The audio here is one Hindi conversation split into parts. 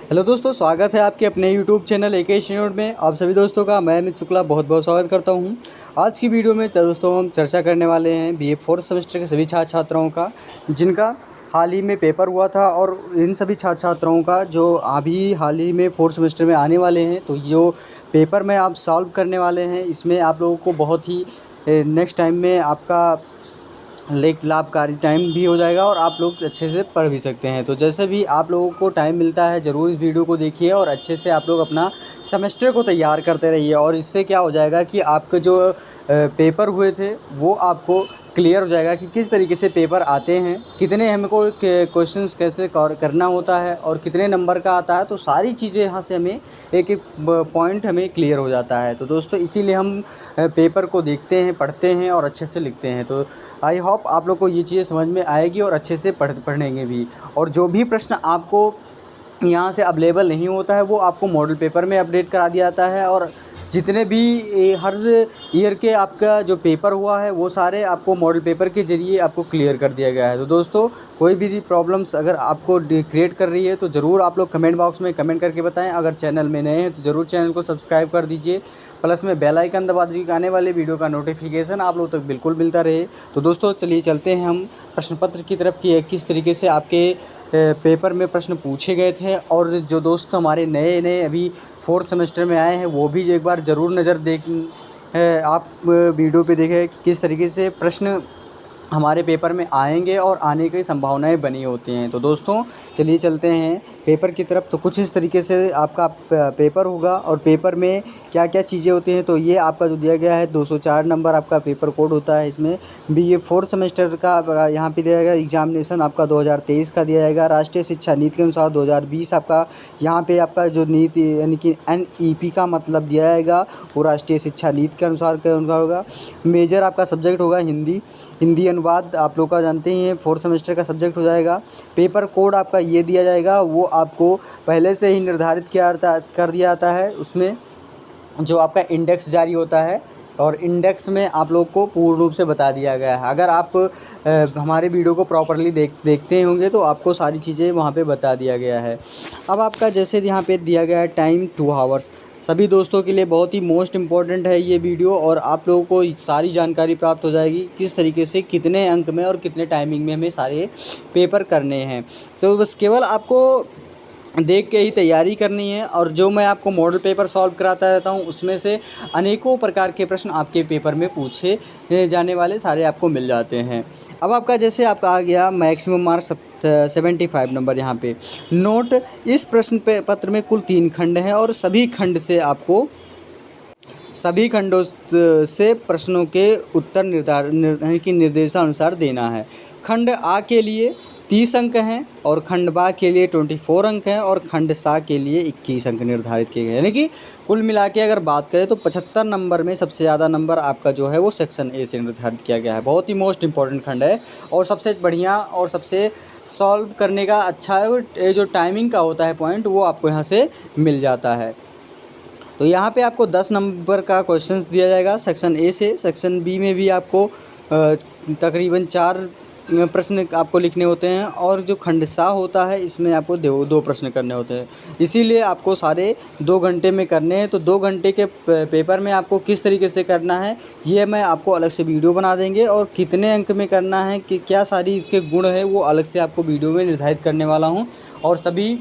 हेलो दोस्तों, स्वागत है आपके अपने यूट्यूब चैनल एके इंस्टीट्यूट में। आप सभी दोस्तों का मैं अमित शुक्ला बहुत बहुत स्वागत करता हूं। आज की वीडियो में दोस्तों हम चर्चा करने वाले हैं बीए फोर्थ सेमेस्टर के सभी छात्र छात्राओं का जिनका हाल ही में पेपर हुआ था, और इन सभी छात्र छात्राओं का जो अभी हाल ही में फोर्थ सेमेस्टर में आने वाले हैं। तो जो पेपर में आप सॉल्व करने वाले हैं, इसमें आप लोगों को बहुत ही नेक्स्ट टाइम में आपका लाभकारी टाइम भी हो जाएगा और आप लोग अच्छे से पढ़ भी सकते हैं। तो जैसे भी आप लोगों को टाइम मिलता है, ज़रूर इस वीडियो को देखिए और अच्छे से आप लोग अपना सेमेस्टर को तैयार करते रहिए। और इससे क्या हो जाएगा कि आपके जो पेपर हुए थे वो आपको क्लियर हो जाएगा कि किस तरीके से पेपर आते हैं, कितने हमको क्वेश्चंस कैसे करना होता है और कितने नंबर का आता है। तो सारी चीज़ें यहाँ से हमें एक एक पॉइंट हमें क्लियर हो जाता है। तो दोस्तों इसीलिए हम पेपर को देखते हैं, पढ़ते हैं और अच्छे से लिखते हैं। तो आई होप आप लोग को ये चीज़ें समझ में आएगी और अच्छे से पढ़ेंगे भी। और जो भी प्रश्न आपको यहाँ से अवेलेबल नहीं होता है वो आपको मॉडल पेपर में अपडेट करा दिया जाता है। और जितने भी हर ईयर के आपका जो पेपर हुआ है वो सारे आपको मॉडल पेपर के ज़रिए आपको क्लियर कर दिया गया है। तो दोस्तों कोई भी प्रॉब्लम्स अगर आपको क्रिएट कर रही है तो ज़रूर आप लोग कमेंट बॉक्स में कमेंट करके बताएं। अगर चैनल में नए हैं तो ज़रूर चैनल को सब्सक्राइब कर दीजिए, प्लस में बेल आइकन दबा दीजिए, आने वाले वीडियो का नोटिफिकेशन आप लोग तक बिल्कुल मिलता रहे। तो दोस्तों चलिए चलते हैं हम प्रश्न पत्र की तरफ कि किस तरीके से आपके पेपर में प्रश्न पूछे गए थे। और जो दोस्त हमारे नए नए अभी फोर्थ सेमेस्टर में आए हैं वो भी एक बार ज़रूर नज़र आप वीडियो पे देखें कि किस तरीके से प्रश्न हमारे पेपर में आएंगे और आने की संभावनाएं बनी होती हैं। तो दोस्तों चलिए चलते हैं पेपर की तरफ। तो कुछ इस तरीके से आपका पेपर होगा और पेपर में क्या क्या चीज़ें होती हैं। तो ये आपका जो दिया गया है 204 नंबर आपका पेपर कोड होता है। इसमें बीए फोर्थ सेमेस्टर का यहाँ पे दिया गया एग्जामिनेशन आपका 2023 का दिया जाएगा। राष्ट्रीय शिक्षा नीति के अनुसार 2020 आपका यहाँ पे आपका जो नीति यानी कि NEP का मतलब दिया जाएगा वो राष्ट्रीय शिक्षा नीति के अनुसार उनका होगा। मेजर आपका सब्जेक्ट होगा हिंदी अनुवाद आप लोग का जानते ही हैं, फोर्थ सेमेस्टर का सब्जेक्ट हो जाएगा। पेपर कोड आपका ये दिया जाएगा, वो आपको पहले से ही निर्धारित कर दिया जाता है। उसमें जो आपका इंडेक्स जारी होता है और इंडेक्स में आप लोग को पूर्ण रूप से बता दिया गया है। अगर आप हमारे वीडियो को प्रॉपरली देखते होंगे तो आपको सारी चीज़ें वहाँ पे बता दिया गया है। अब आपका जैसे यहाँ पे दिया गया है टाइम 2 आवर्स, सभी दोस्तों के लिए बहुत ही मोस्ट इम्पॉर्टेंट है ये वीडियो। और आप लोगों को सारी जानकारी प्राप्त हो जाएगी किस तरीके से कितने अंक में और कितने टाइमिंग में हमें सारे पेपर करने हैं। तो बस केवल आपको देख के ही तैयारी करनी है। और जो मैं आपको मॉडल पेपर सॉल्व कराता रहता हूँ उसमें से अनेकों प्रकार के प्रश्न आपके पेपर में पूछे जाने वाले सारे आपको मिल जाते हैं। अब आपका जैसे आपका आ गया मैक्सिमम मार्क्स 75 नंबर। यहाँ पे नोट, इस प्रश्न पत्र में कुल 3 खंड हैं और सभी खंडों से प्रश्नों के उत्तर निर्देशानुसार देना है। खंड आ के लिए 30 अंक हैं और खंड बा के लिए 24 अंक हैं और खंड सा के लिए 21 अंक निर्धारित किए गए। यानी कि कुल मिला के अगर बात करें तो 75 नंबर में सबसे ज़्यादा नंबर आपका जो है वो सेक्शन ए से निर्धारित किया गया है। बहुत ही मोस्ट इंपॉर्टेंट खंड है और सबसे बढ़िया और सबसे सॉल्व करने का अच्छा है। जो टाइमिंग का होता है पॉइंट वो आपको यहाँ से मिल जाता है। तो यहाँ पे आपको 10 नंबर का क्वेश्चंस दिया जाएगा सेक्शन ए से। सेक्शन बी में भी आपको तकरीबन 4 प्रश्न आपको लिखने होते हैं और जो खंड सा होता है इसमें आपको 2 प्रश्न करने होते हैं। इसीलिए आपको सारे 2 घंटे में करने हैं। तो 2 घंटे के पेपर में आपको किस तरीके से करना है ये मैं आपको अलग से वीडियो बना देंगे, और कितने अंक में करना है कि क्या सारी इसके गुण है वो अलग से आपको वीडियो में निर्धारित करने वाला हूँ। और सभी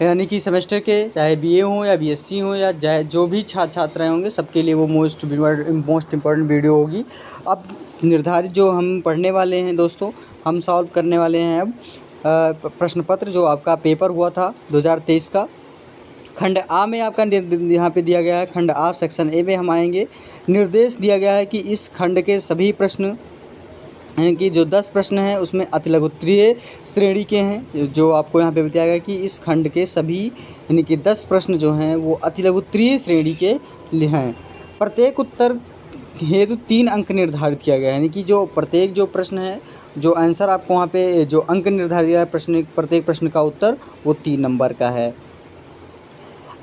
यानी कि सेमेस्टर के चाहे बीए हों या बीएससी हों या चाहे जो भी छात्र होंगे सबके लिए वो मोस्ट इम्पॉर्टेंट वीडियो होगी। अब निर्धारित जो हम पढ़ने वाले हैं दोस्तों, हम सॉल्व करने वाले हैं अब प्रश्न पत्र जो आपका पेपर हुआ था 2023 का। खंड आ में आपका यहाँ पे दिया गया है, खंड आ सेक्शन ए में हम आएंगे। निर्देश दिया गया है कि इस खंड के सभी प्रश्न यानी कि जो 10 प्रश्न हैं उसमें अतिलघुत्तरीय श्रेणी के हैं। जो आपको यहाँ पे बताया गया कि इस खंड के सभी यानी कि 10 प्रश्न जो हैं वो अतिलघुत्तरीय श्रेणी के हैं। प्रत्येक उत्तर हेतु 3 अंक निर्धारित किया गया है। यानी कि जो प्रत्येक जो प्रश्न है जो आंसर आपको वहाँ पे जो अंक निर्धारित है प्रत्येक प्रश्न का उत्तर वो 3 नंबर का है।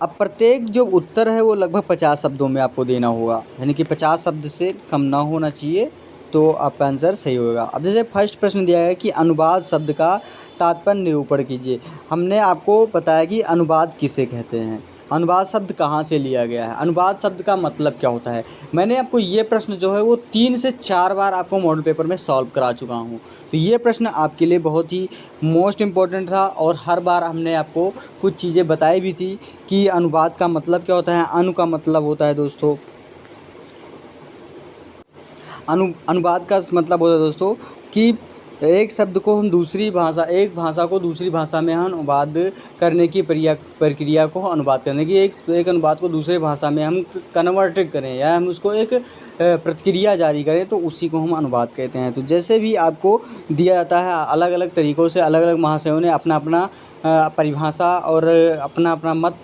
अब प्रत्येक जो उत्तर है वो लगभग 50 शब्दों में आपको देना होगा, यानी कि 50 शब्द से कम ना होना चाहिए। तो आपका आंसर सही होगा। अब जैसे फर्स्ट प्रश्न दिया है कि अनुवाद शब्द का तात्पर्य निरूपण कीजिए। हमने आपको बताया कि अनुवाद किसे कहते हैं, अनुवाद शब्द कहाँ से लिया गया है, अनुवाद शब्द का मतलब क्या होता है। मैंने आपको ये प्रश्न जो है वो 3 से 4 बार आपको मॉडल पेपर में सॉल्व करा चुका हूँ। तो ये प्रश्न आपके लिए बहुत ही मोस्ट इम्पॉर्टेंट था और हर बार हमने आपको कुछ चीज़ें बताई भी थी कि अनुवाद का मतलब क्या होता है। का मतलब होता है दोस्तों, अनुवाद का मतलब होता है दोस्तों कि एक शब्द को हम एक भाषा को दूसरी भाषा में हम अनुवाद करने की प्रक्रिया को अनुवाद करने की, एक अनुवाद को दूसरे भाषा में हम कन्वर्ट करें या हम उसको एक प्रतिक्रिया जारी करें, तो उसी को हम अनुवाद कहते हैं। तो जैसे भी आपको दिया जाता है अलग अलग तरीक़ों से, अलग अलग महाशयों ने अपना अपना परिभाषा और अपना अपना मत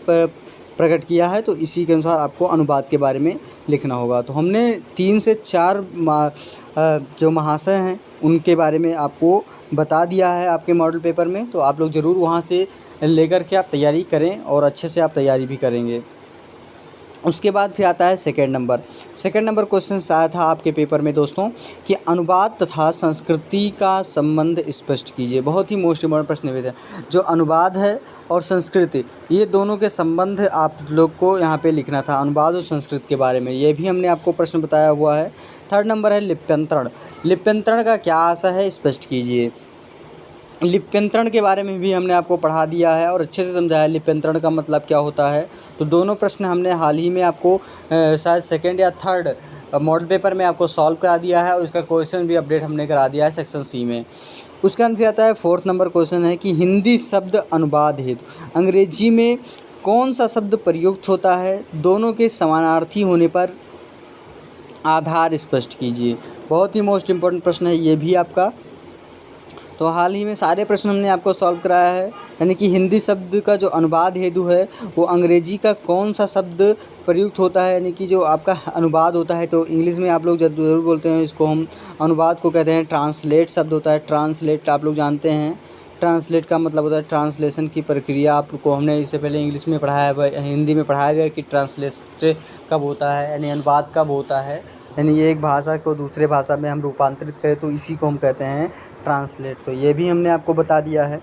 प्रकट किया है, तो इसी के अनुसार आपको अनुवाद के बारे में लिखना होगा। तो हमने 3 से 4 जो महाशय हैं उनके बारे में आपको बता दिया है आपके मॉडल पेपर में, तो आप लोग ज़रूर वहाँ से लेकर के आप तैयारी करें और अच्छे से आप तैयारी भी करेंगे। उसके बाद फिर आता है सेकंड नंबर क्वेश्चन आया था आपके पेपर में दोस्तों कि अनुवाद तथा संस्कृति का संबंध स्पष्ट कीजिए। बहुत ही मोस्ट इम्पोर्टेंट प्रश्न भी था। जो अनुवाद है और संस्कृति, ये दोनों के संबंध आप लोग को यहाँ पे लिखना था, अनुवाद और संस्कृति के बारे में। ये भी हमने आपको प्रश्न बताया हुआ है। थर्ड नंबर है लिप्यंतरण का क्या आशय है, स्पष्ट कीजिए। लिप्यंतरण के बारे में भी हमने आपको पढ़ा दिया है और अच्छे से समझाया लिप्यंतरण का मतलब क्या होता है। तो दोनों प्रश्न हमने हाल ही में आपको शायद सेकंड या थर्ड मॉडल पेपर में आपको सॉल्व करा दिया है और इसका क्वेश्चन भी अपडेट हमने करा दिया है सेक्शन सी में। उसके अंत फिर आता है फोर्थ नंबर क्वेश्चन है कि हिंदी शब्द अनुवाद हेतु अंग्रेजी में कौन सा शब्द प्रयुक्त होता है, दोनों के समानार्थी होने पर आधार स्पष्ट कीजिए। बहुत ही मोस्ट इम्पोर्टेंट प्रश्न है ये भी आपका। तो हाल ही में सारे प्रश्न हमने आपको सॉल्व कराया है, यानी कि हिंदी शब्द का जो अनुवाद हेतु है वो अंग्रेजी का कौन सा शब्द प्रयुक्त होता है, यानी कि जो आपका अनुवाद होता है। तो इंग्लिश में आप लोग ज़रूर बोलते हैं इसको, हम अनुवाद को कहते हैं ट्रांसलेट शब्द होता है। ट्रांसलेट आप लोग जानते हैं, ट्रांसलेट का मतलब होता है ट्रांसलेशन की प्रक्रिया। आपको हमने इससे पहले इंग्लिश में पढ़ाया है, हिंदी में पढ़ाया गया कि ट्रांसलेट कब होता है, यानी अनुवाद कब होता है, यानी एक भाषा को दूसरे भाषा में हम रूपांतरित करें तो इसी को हम कहते हैं ट्रांसलेट। तो ये भी हमने आपको बता दिया है।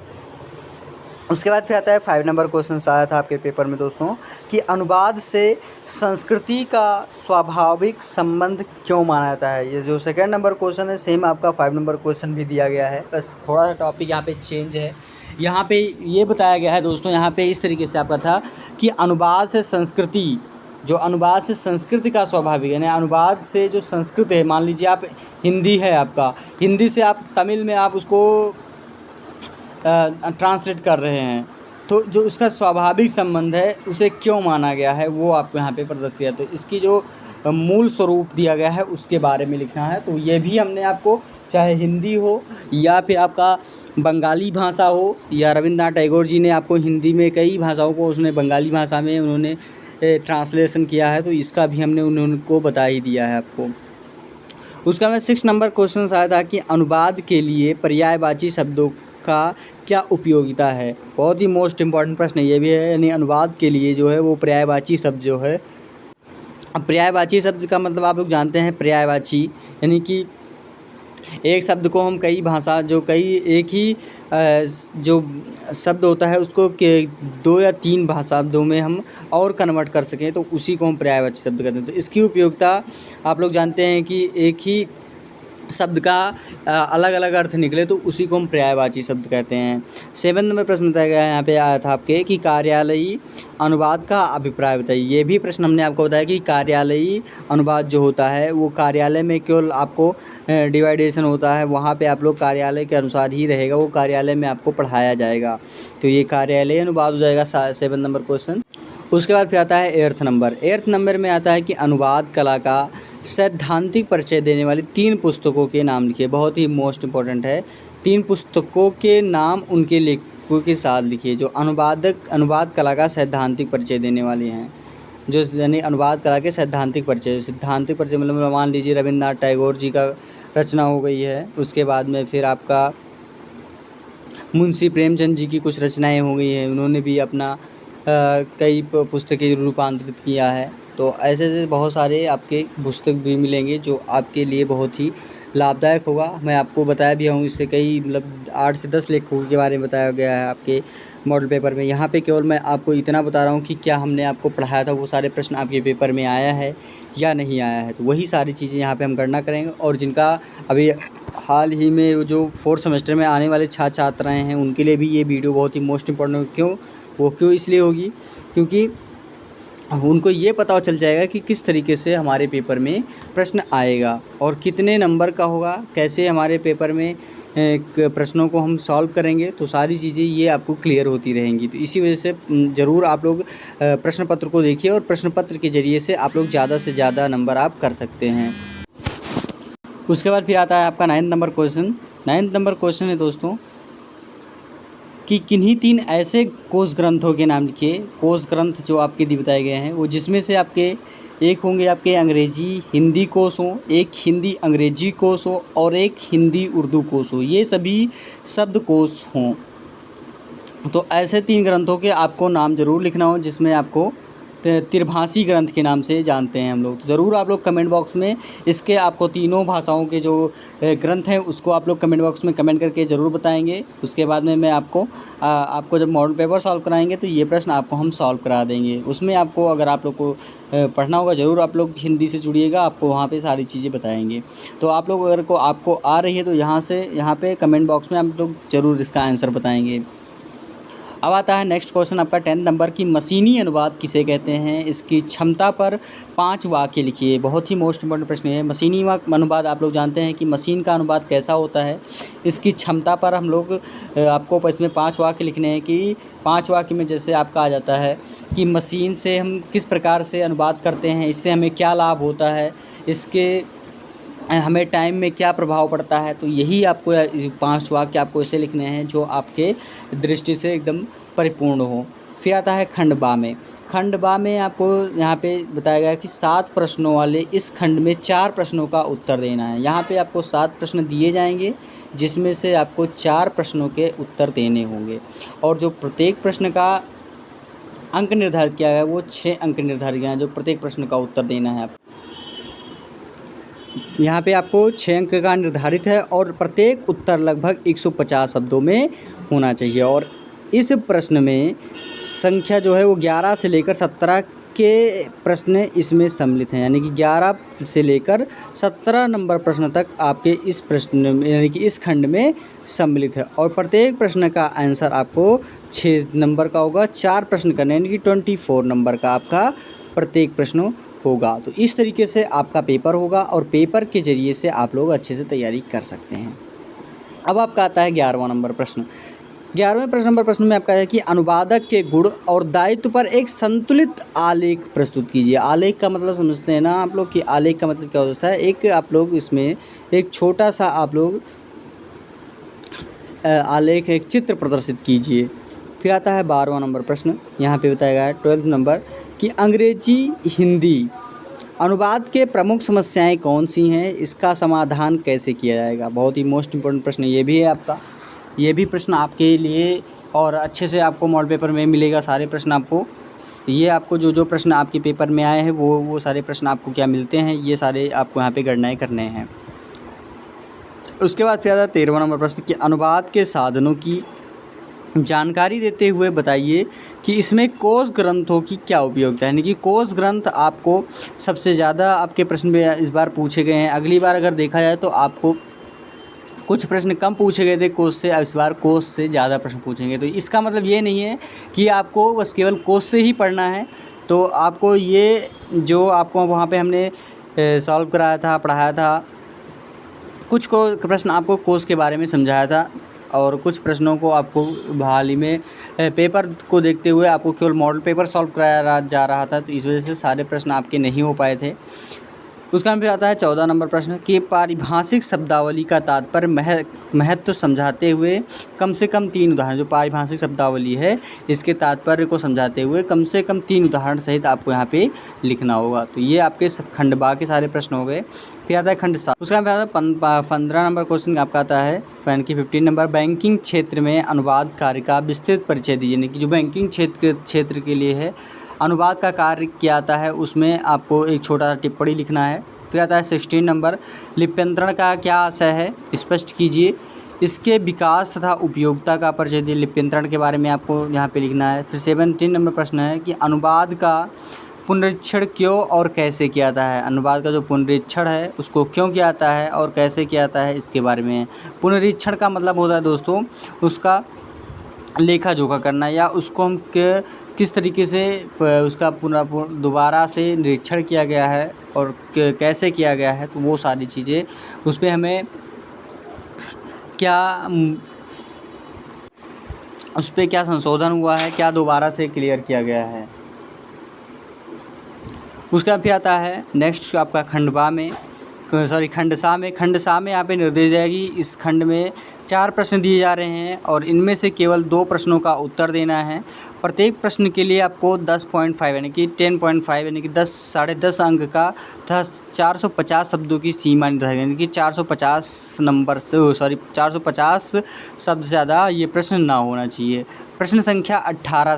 उसके बाद फिर आता है 5 नंबर क्वेश्चन आया था आपके पेपर में दोस्तों कि अनुवाद से संस्कृति का स्वाभाविक संबंध क्यों माना जाता है। ये जो सेकंड नंबर क्वेश्चन है सेम आपका 5 नंबर क्वेश्चन भी दिया गया है, बस थोड़ा सा टॉपिक यहाँ पे चेंज है। यहाँ पे ये बताया गया है दोस्तों, यहाँ पे इस तरीके से आपका था कि अनुवाद से संस्कृति, जो अनुवाद से संस्कृति का स्वाभाविक, यानी अनुवाद से जो संस्कृत है, मान लीजिए आप हिंदी है आपका, हिंदी से आप तमिल में आप उसको ट्रांसलेट कर रहे हैं, तो जो उसका स्वाभाविक संबंध है उसे क्यों माना गया है वो आपको यहाँ पे प्रदर्शित किया। तो इसकी जो मूल स्वरूप दिया गया है उसके बारे में लिखना है। तो ये भी हमने आपको, चाहे हिंदी हो या फिर आपका बंगाली भाषा हो, या रविंद्रनाथ टैगोर जी ने आपको हिंदी में कई भाषाओं को उसने बंगाली भाषा में उन्होंने ट्रांसलेशन किया है, तो इसका भी हमने उनको बता ही दिया है आपको। उसका में 6 नंबर क्वेश्चन आया था कि अनुवाद के लिए पर्यायवाची शब्दों का क्या उपयोगिता है। बहुत ही मोस्ट इम्पॉर्टेंट प्रश्न ये भी है, यानी अनुवाद के लिए जो है वो पर्यायवाची शब्द जो है। अब पर्यायवाची शब्द का मतलब आप लोग जानते हैं, पर्यायवाची यानी कि एक शब्द को हम कई भाषा, जो कई एक ही जो शब्द होता है उसको 2 या 3 भाषाओं में हम और कन्वर्ट कर सकें, तो उसी को हम पर्यायवाची शब्द कहते हैं। तो इसकी उपयोगिता आप लोग जानते हैं कि एक ही शब्द का अलग अलग अर्थ निकले तो उसी को हम पर्यायवाची शब्द कहते हैं। 7 नंबर प्रश्न बताया गया है, यहाँ पे आया था आपके कि कार्यालयी अनुवाद का अभिप्राय बताइए। ये भी प्रश्न हमने आपको बताया कि कार्यालयी अनुवाद जो होता है वो कार्यालय में केवल आपको डिवाइडेशन होता है, वहाँ पे आप लोग कार्यालय के अनुसार ही रहेगा, वो कार्यालय में आपको पढ़ाया जाएगा। तो ये कार्यालय अनुवाद हो जाएगा 7 नंबर क्वेश्चन। उसके बाद फिर आता है 8th नंबर में आता है कि अनुवाद कला का सैद्धांतिक परिचय देने वाली 3 पुस्तकों के नाम लिखिए। बहुत ही मोस्ट इम्पोर्टेंट है, 3 पुस्तकों के नाम उनके लेखकों के साथ लिखिए जो अनुवाद कला का सैद्धांतिक परिचय देने वाली हैं, जो यानी अनुवाद कला के सैद्धांतिक परिचय मतलब मान लीजिए रविंद्रनाथ टैगोर जी का रचना हो गई है, उसके बाद में फिर आपका मुंशी प्रेमचंद जी की कुछ रचनाएँ हो गई हैं, उन्होंने भी अपना कई पुस्तकें रूपांतरित किया है। तो ऐसे बहुत सारे आपके पुस्तक भी मिलेंगे जो आपके लिए बहुत ही लाभदायक होगा। मैं आपको बताया भी हूँ, इससे कई मतलब 8 से 10 लेखकों के बारे में बताया गया है आपके मॉडल पेपर में। यहाँ पे केवल मैं आपको इतना बता रहा हूँ कि क्या हमने आपको पढ़ाया था वो सारे प्रश्न आपके पेपर में आया है या नहीं आया है। तो वही सारी चीज़ें यहाँ पे हम गणना करेंगे। और जिनका अभी हाल ही में जो 4th सेमेस्टर में आने वाले छात्र छात्राएँ हैं उनके लिए भी ये वीडियो बहुत ही मोस्ट इम्पोर्टेंट क्यों इसलिए होगी क्योंकि उनको ये पता चल जाएगा कि किस तरीके से हमारे पेपर में प्रश्न आएगा और कितने नंबर का होगा, कैसे हमारे पेपर में प्रश्नों को हम सॉल्व करेंगे। तो सारी चीज़ें ये आपको क्लियर होती रहेंगी। तो इसी वजह से ज़रूर आप लोग प्रश्न पत्र को देखिए और प्रश्न पत्र के ज़रिए से आप लोग ज़्यादा से ज़्यादा नंबर आप कर सकते हैं। उसके बाद फिर आता है आपका 9th number question. 9th number question है दोस्तों कि किन्हीं 3 ऐसे कोश ग्रंथों के नाम लिखिए। कोश ग्रंथ जो आपके बताए गए हैं वो जिसमें से आपके एक होंगे आपके अंग्रेजी हिंदी कोश हो, एक हिंदी अंग्रेजी कोश हो और एक हिंदी उर्दू कोश हो। ये सभी शब्दकोश हों। तो ऐसे 3 ग्रंथों के आपको नाम ज़रूर लिखना हो जिसमें आपको त्रिभाषी ग्रंथ के नाम से जानते हैं हम लोग। तो ज़रूर आप लोग कमेंट बॉक्स में इसके आपको तीनों भाषाओं के जो ग्रंथ हैं उसको आप लोग कमेंट बॉक्स में कमेंट करके ज़रूर बताएंगे। उसके बाद में मैं आपको जब मॉडल पेपर सॉल्व कराएंगे तो ये प्रश्न आपको हम सॉल्व करा देंगे। उसमें आपको अगर आप लोग को पढ़ना होगा ज़रूर आप लोग हिंदी से जुड़िएगा, आपको वहाँ पे सारी चीज़ें बताएंगे। तो आप लोग अगर आपको आ रही है तो यहाँ पे कमेंट बॉक्स में आप लोग ज़रूर इसका आंसर बताएँगे। अब आता है नेक्स्ट क्वेश्चन आपका 10th नंबर की मशीनी अनुवाद किसे कहते हैं, इसकी क्षमता पर 5 वाक्य लिखिए। बहुत ही मोस्ट इम्पोर्टेंट प्रश्न है। मशीनी अनुवाद आप लोग जानते हैं कि मशीन का अनुवाद कैसा होता है। इसकी क्षमता पर हम लोग आपको इसमें 5 वाक्य लिखने हैं कि 5 वाक्य में जैसे आपका आ जाता है कि मशीन से हम किस प्रकार से अनुवाद करते हैं, इससे हमें क्या लाभ होता है, इसके हमें टाइम में क्या प्रभाव पड़ता है। तो यही आपको 5 वाक्य आपको ऐसे लिखने हैं जो आपके दृष्टि से एकदम परिपूर्ण हो। फिर आता है खंड बा में। खंड बा में आपको यहाँ पे बताया गया है कि 7 प्रश्नों वाले इस खंड में 4 प्रश्नों का उत्तर देना है। यहाँ पे आपको 7 प्रश्न दिए जाएंगे जिसमें से आपको 4 प्रश्नों के उत्तर देने होंगे और जो प्रत्येक प्रश्न का अंक निर्धारित किया गया है वो 6 अंक निर्धारित किया है जो प्रत्येक प्रश्न का उत्तर देना है। यहाँ पे आपको 6 अंक का निर्धारित है और प्रत्येक उत्तर लगभग 150 शब्दों में होना चाहिए। और इस प्रश्न में संख्या जो है वो 11 से लेकर 17 के प्रश्न इसमें सम्मिलित हैं, यानी कि 11 से लेकर 17 नंबर प्रश्न तक आपके इस प्रश्न में यानी कि इस खंड में सम्मिलित है। और प्रत्येक प्रश्न का आंसर आपको 6 नंबर का होगा। 4 प्रश्न करने यानी कि 24 नंबर का आपका प्रत्येक प्रश्न होगा। तो इस तरीके से आपका पेपर होगा और पेपर के ज़रिए से आप लोग अच्छे से तैयारी कर सकते हैं। अब आपका आता है 11वां नंबर प्रश्न। 11वें प्रश्न में आपका है कि अनुवादक के गुण और दायित्व पर एक संतुलित आलेख प्रस्तुत कीजिए। आलेख का मतलब समझते हैं ना आप लोग कि आलेख का मतलब क्या होता है। एक आप लोग इसमें एक छोटा सा आप लोग आलेख एक चित्र प्रदर्शित कीजिए। फिर आता है 12वां नंबर प्रश्न। यहाँ पे बताया गया है 12th नंबर कि अंग्रेजी हिंदी अनुवाद के प्रमुख समस्याएं कौन सी हैं, इसका समाधान कैसे किया जाएगा। बहुत ही मोस्ट इम्पोर्टेंट प्रश्न ये भी है आपका। ये भी प्रश्न आपके लिए और अच्छे से आपको मॉडल पेपर में मिलेगा। सारे प्रश्न आपको ये आपको जो प्रश्न आपके पेपर में आए हैं वो सारे प्रश्न आपको क्या मिलते हैं ये सारे आपको यहाँ पे गणनाएँ करने हैं। उसके बाद फिर आता है 13वां नंबर प्रश्न कि अनुवाद के साधनों की जानकारी देते हुए बताइए कि इसमें कोश ग्रंथों की क्या उपयोगिता है। यानी कि कोश ग्रंथ आपको सबसे ज़्यादा आपके प्रश्न में इस बार पूछे गए हैं। अगली बार अगर देखा जाए तो आपको कुछ प्रश्न कम पूछे गए थे कोश से, इस बार कोश से ज़्यादा प्रश्न पूछेंगे। तो इसका मतलब ये नहीं है कि आपको बस केवल कोश से ही पढ़ना है। तो आपको ये जो आपको वहाँ पे हमने सॉल्व कराया था, पढ़ाया था, कुछ प्रश्न आपको कोश के बारे में समझाया था और कुछ प्रश्नों को आपको हाल ही में पेपर को देखते हुए आपको केवल मॉडल पेपर सॉल्व कराया जा रहा था। तो इस वजह से सारे प्रश्न आपके नहीं हो पाए थे। उसका फिर आता है 14 नंबर प्रश्न कि पारिभाषिक शब्दावली का तात्पर्य महत्व समझाते हुए कम से कम 3 उदाहरण। जो पारिभाषिक शब्दावली है इसके तात्पर्य को समझाते हुए कम से कम 3 उदाहरण सहित आपको यहाँ पे लिखना होगा। तो ये आपके खंड बा के सारे प्रश्न हो गए। फिर आता है खंड 7। उसका फिर आता है 15 नंबर क्वेश्चन आपका आता है 15 नंबर बैंकिंग क्षेत्र में अनुवाद कार्य का विस्तृत परिचय दीजिए। यानी कि जो बैंकिंग क्षेत्र के लिए है अनुवाद का कार्य क्या आता है उसमें आपको एक छोटा सा टिप्पणी लिखना है। फिर आता है 16 नंबर, लिप्यंतरण का क्या आशय है, स्पष्ट कीजिए। इसके विकास तथा उपयोगिता का परिचय दिए। लिप्यंतरण के बारे में आपको यहाँ पे लिखना है। फिर 17 नंबर प्रश्न है कि अनुवाद का पुनरीक्षण क्यों और कैसे किया जाता है। अनुवाद का जो पुनरीक्षण है उसको क्यों किया जाता है और कैसे किया जाता है, इसके बारे में। पुनरीक्षण का मतलब होता है दोस्तों उसका लेखा जोखा करना, या उसको हम किस तरीके से उसका दोबारा से निरीक्षण किया गया है और कैसे किया गया है, तो वो सारी चीज़ें उस पर हमें क्या उस पर क्या संशोधन हुआ है, क्या दोबारा से क्लियर किया गया है। उसका फिर आता है नेक्स्ट आपका खंड सा में यहाँ पे निर्देश जाएगी। इस खंड में 4 प्रश्न दिए जा रहे हैं और इनमें से केवल 2 प्रश्नों का उत्तर देना है। प्रत्येक प्रश्न के लिए आपको 10.5 यानी कि 10.5 यानी कि 10.5 अंक का तथा 450 शब्दों की सीमा निर्धारित, यानी कि 450 शब्द से ज़्यादा ये प्रश्न ना होना चाहिए। प्रश्न संख्या 18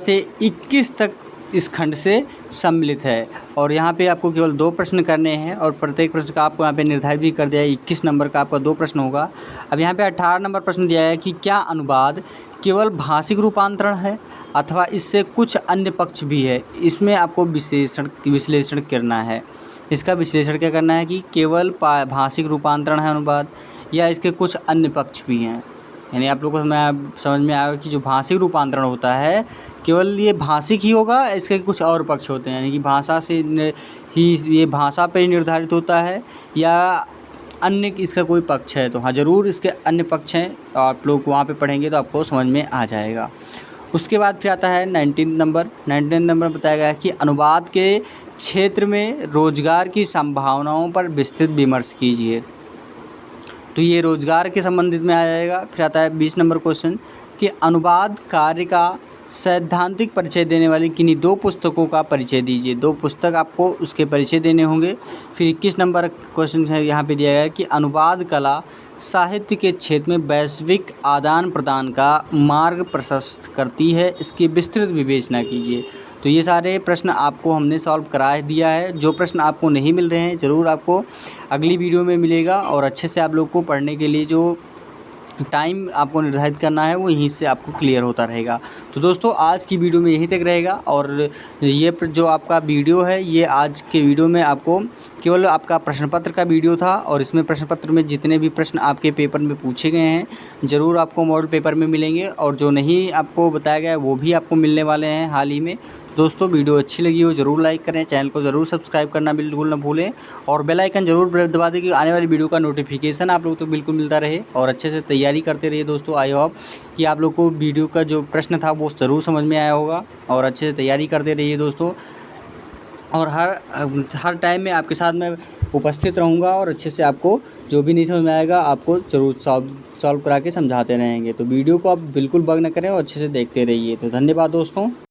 से 21 तक इस खंड से सम्मिलित है और यहाँ पे आपको केवल 2 प्रश्न करने हैं और प्रत्येक प्रश्न का आपको यहाँ पे निर्धारित भी कर दिया है। 21 नंबर का आपका 2 प्रश्न होगा। अब यहाँ पे 18 नंबर प्रश्न दिया है कि क्या अनुवाद केवल भाषिक रूपांतरण है अथवा इससे कुछ अन्य पक्ष भी है। इसमें आपको विश्लेषण करना है। इसका विश्लेषण क्या करना है कि केवल भाषिक रूपांतरण है अनुवाद या इसके कुछ अन्य पक्ष भी हैं। यानी आप लोगों को समझ में आएगा कि जो भाषिक रूपांतरण होता है केवल ये भाषिक ही होगा, इसके कुछ और पक्ष होते हैं, यानी कि भाषा से ही ये भाषा पे ही निर्धारित होता है या अन्य इसका कोई पक्ष है। तो हाँ ज़रूर इसके अन्य पक्ष हैं, आप लोग वहाँ पे पढ़ेंगे तो आपको समझ में आ जाएगा। उसके बाद फिर आता है 19 नंबर बताया गया है कि अनुवाद के क्षेत्र में रोजगार की संभावनाओं पर विस्तृत विमर्श कीजिए। तो ये रोजगार के संबंधित में आ जाएगा। फिर आता है 20 नंबर क्वेश्चन कि अनुवाद कार्य का सैद्धांतिक परिचय देने वाली किन्हीं 2 पुस्तकों का परिचय दीजिए। 2 पुस्तक आपको उसके परिचय देने होंगे। फिर 21 नंबर क्वेश्चन है यहाँ पे दिया गया है कि अनुवाद कला साहित्य के क्षेत्र में वैश्विक आदान प्रदान का मार्ग प्रशस्त करती है, इसकी विस्तृत विवेचना कीजिए। तो ये सारे प्रश्न आपको हमने सॉल्व करा दिया है। जो प्रश्न आपको नहीं मिल रहे हैं ज़रूर आपको अगली वीडियो में मिलेगा और अच्छे से आप लोग को पढ़ने के लिए जो टाइम आपको निर्धारित करना है वो यहीं से आपको क्लियर होता रहेगा। तो दोस्तों आज की वीडियो में यहीं तक रहेगा और ये जो आपका वीडियो है ये आज के वीडियो में आपको केवल आपका प्रश्न पत्र का वीडियो था और इसमें प्रश्न पत्र में जितने भी प्रश्न आपके पेपर में पूछे गए हैं ज़रूर आपको मॉडल पेपर में मिलेंगे और जो नहीं आपको बताया गया है वो भी आपको मिलने वाले हैं हाल ही में। दोस्तों वीडियो अच्छी लगी हो ज़रूर लाइक करें, चैनल को ज़रूर सब्सक्राइब करना बिल्कुल ना भूलें और बेल आइकन ज़रूर दबा दें कि आने वाली वीडियो का नोटिफिकेशन आप लोग तो बिल्कुल मिलता रहे और अच्छे से तैयारी करते रहिए। दोस्तों आई होप कि आप लोग को वीडियो का जो प्रश्न था वो ज़रूर समझ में आया होगा और अच्छे से तैयारी करते रहिए दोस्तों। और हर टाइम में आपके साथ मैं उपस्थित रहूँगा और अच्छे से आपको जो भी नहीं समझ में आएगा आपको ज़रूर सॉल्व करा के समझाते रहेंगे। तो वीडियो को आप बिल्कुल बंद न करें और अच्छे से देखते रहिए। तो धन्यवाद दोस्तों।